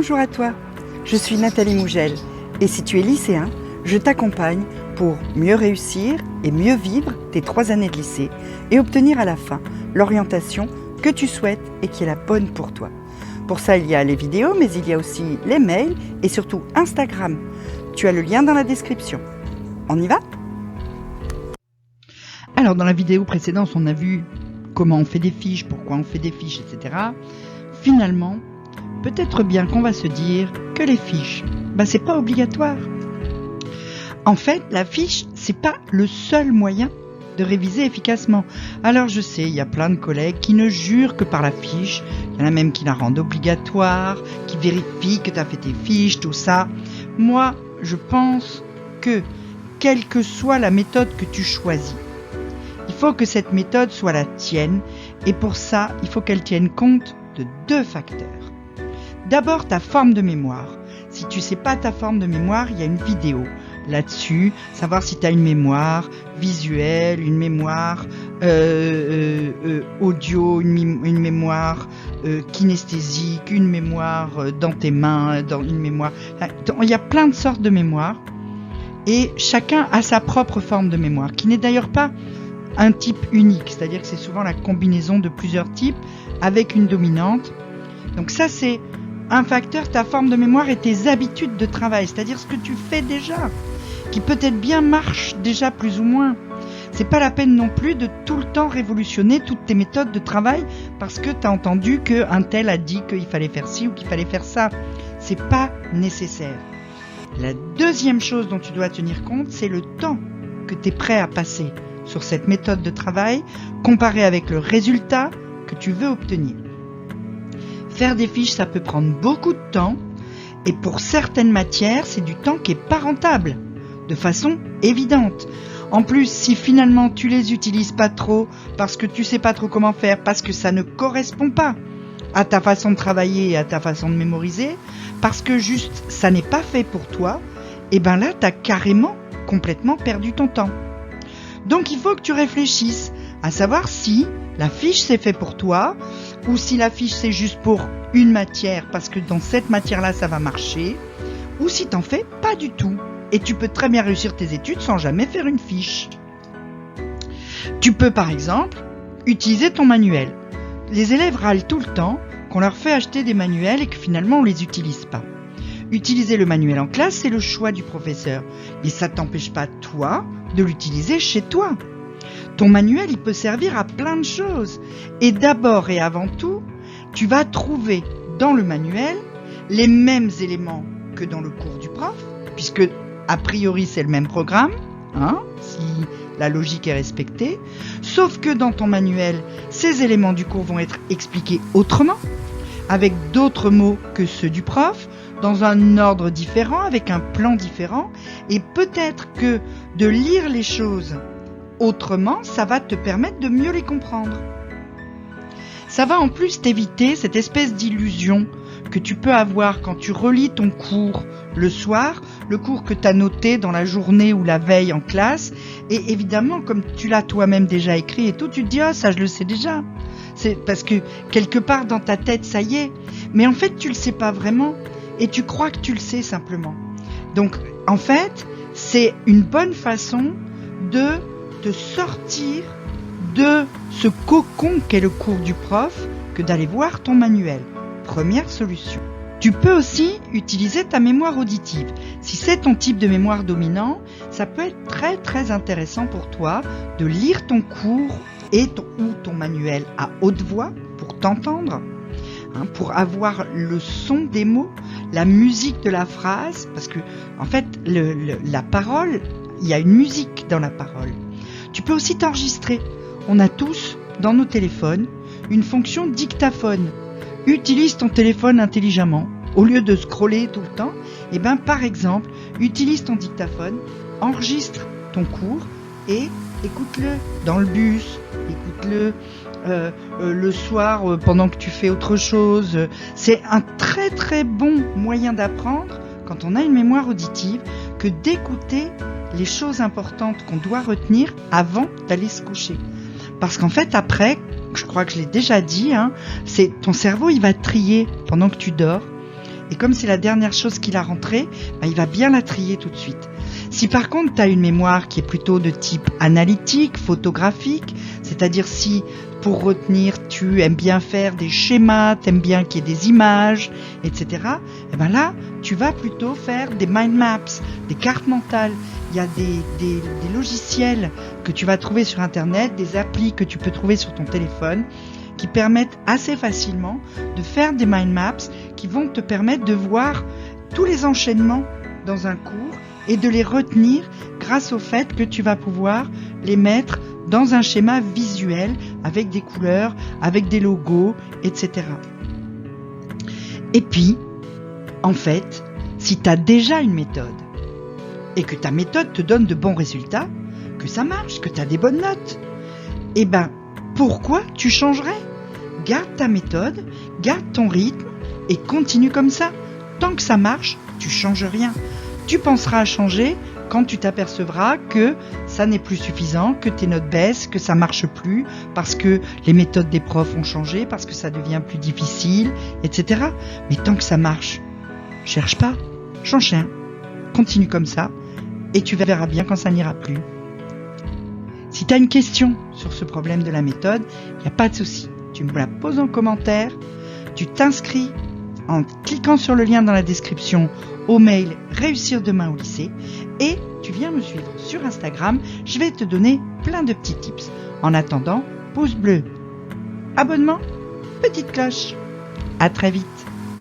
Bonjour à toi, je suis Nathalie Mougel et si tu es lycéen, je t'accompagne pour mieux réussir et mieux vivre tes 3 années de lycée et obtenir à la fin l'orientation que tu souhaites et qui est la bonne pour toi. Pour ça, il y a les vidéos, mais il y a aussi les mails et surtout Instagram. Tu as le lien dans la description. On y va ? Alors, dans la vidéo précédente, on a vu comment on fait des fiches, pourquoi on fait des fiches, etc. Finalement, peut-être bien qu'on va se dire que les fiches, c'est pas obligatoire. En fait, la fiche, c'est pas le seul moyen de réviser efficacement. Alors je sais, il y a plein de collègues qui ne jurent que par la fiche, il y en a même qui la rendent obligatoire, qui vérifient que tu as fait tes fiches, tout ça. Moi, je pense que, quelle que soit la méthode que tu choisis, il faut que cette méthode soit la tienne, et pour ça, il faut qu'elle tienne compte de 2 facteurs. D'abord, ta forme de mémoire. Si tu ne sais pas ta forme de mémoire, il y a une vidéo là-dessus, savoir si tu as une mémoire visuelle, une mémoire audio, une mémoire kinesthésique, une mémoire dans tes mains, une mémoire... Il y a plein de sortes de mémoires et chacun a sa propre forme de mémoire, qui n'est d'ailleurs pas un type unique, c'est-à-dire que c'est souvent la combinaison de plusieurs types avec une dominante. Donc ça, c'est un facteur, ta forme de mémoire et tes habitudes de travail, c'est-à-dire ce que tu fais déjà, qui peut-être bien marche déjà plus ou moins. C'est pas la peine non plus de tout le temps révolutionner toutes tes méthodes de travail parce que tu as entendu qu'un tel a dit qu'il fallait faire ci ou qu'il fallait faire ça. C'est pas nécessaire. La deuxième chose dont tu dois tenir compte, c'est le temps que tu es prêt à passer sur cette méthode de travail comparé avec le résultat que tu veux obtenir. Faire des fiches, ça peut prendre beaucoup de temps et pour certaines matières, c'est du temps qui n'est pas rentable, de façon évidente. En plus, si finalement tu les utilises pas trop parce que tu sais pas trop comment faire, parce que ça ne correspond pas à ta façon de travailler et à ta façon de mémoriser, parce que juste ça n'est pas fait pour toi, et là tu as carrément complètement perdu ton temps. Donc il faut que tu réfléchisses à savoir si la fiche c'est fait pour toi ou si la fiche c'est juste pour une matière parce que dans cette matière-là ça va marcher ou si t'en fais pas du tout et tu peux très bien réussir tes études sans jamais faire une fiche. Tu peux par exemple utiliser ton manuel. Les élèves râlent tout le temps qu'on leur fait acheter des manuels et que finalement on les utilise pas. Utiliser le manuel en classe, c'est le choix du professeur. Mais ça ne t'empêche pas, toi, de l'utiliser chez toi. Ton manuel, il peut servir à plein de choses. Et d'abord et avant tout, tu vas trouver dans le manuel les mêmes éléments que dans le cours du prof, puisque a priori c'est le même programme, si la logique est respectée. Sauf que dans ton manuel, ces éléments du cours vont être expliqués autrement, avec d'autres mots que ceux du prof, dans un ordre différent, avec un plan différent, et peut-être que de lire les choses autrement, ça va te permettre de mieux les comprendre. Ça va en plus t'éviter cette espèce d'illusion que tu peux avoir quand tu relis ton cours le soir, le cours que tu as noté dans la journée ou la veille en classe, et évidemment, comme tu l'as toi-même déjà écrit et tout, tu te dis « Ah, ça je le sais déjà ». C'est parce que quelque part dans ta tête, ça y est, mais en fait, tu le sais pas vraiment. Et tu crois que tu le sais simplement. Donc, en fait, c'est une bonne façon de te sortir de ce cocon qu'est le cours du prof que d'aller voir ton manuel. Première solution. Tu peux aussi utiliser ta mémoire auditive. Si c'est ton type de mémoire dominant, ça peut être très très intéressant pour toi de lire ton cours ou ton manuel à haute voix pour t'entendre. Pour avoir le son des mots, la musique de la phrase, parce que en fait la parole, il y a une musique dans la parole. Tu peux aussi t'enregistrer. On a tous dans nos téléphones une fonction dictaphone. Utilise ton téléphone intelligemment. Au lieu de scroller tout le temps, par exemple, utilise ton dictaphone, enregistre ton cours et écoute-le dans le bus, écoute-le le soir pendant que tu fais autre chose. C'est un très très bon moyen d'apprendre quand on a une mémoire auditive que d'écouter les choses importantes qu'on doit retenir avant d'aller se coucher. Parce qu'en fait après, je crois que je l'ai déjà dit, c'est ton cerveau il va trier pendant que tu dors Et comme c'est la dernière chose qu'il a rentrée, il va bien la trier tout de suite. Si par contre tu as une mémoire qui est plutôt de type analytique, photographique, c'est-à-dire si pour retenir tu aimes bien faire des schémas, tu aimes bien qu'il y ait des images, etc., là tu vas plutôt faire des mind maps, des cartes mentales. Il y a des logiciels que tu vas trouver sur internet, des applis que tu peux trouver sur ton téléphone qui permettent assez facilement de faire des mind maps qui vont te permettre de voir tous les enchaînements dans un cours et de les retenir grâce au fait que tu vas pouvoir les mettre dans un schéma visuel avec des couleurs, avec des logos, etc. Et puis, en fait, si tu as déjà une méthode et que ta méthode te donne de bons résultats, que ça marche, que tu as des bonnes notes, pourquoi tu changerais ? Garde ta méthode, garde ton rythme et continue comme ça. Tant que ça marche, tu changes rien. Tu penseras à changer quand tu t'apercevras que ça n'est plus suffisant, que tes notes baissent, que ça marche plus, parce que les méthodes des profs ont changé, parce que ça devient plus difficile, etc. Mais tant que ça marche, cherche pas, change rien. Continue comme ça et tu verras bien quand ça n'ira plus. Si tu as une question sur ce problème de la méthode, il n'y a pas de souci. Tu me la poses en commentaire, tu t'inscris en cliquant sur le lien dans la description au mail Réussir demain au lycée et tu viens me suivre sur Instagram, je vais te donner plein de petits tips. En attendant, pouce bleu, abonnement, petite cloche. À très vite.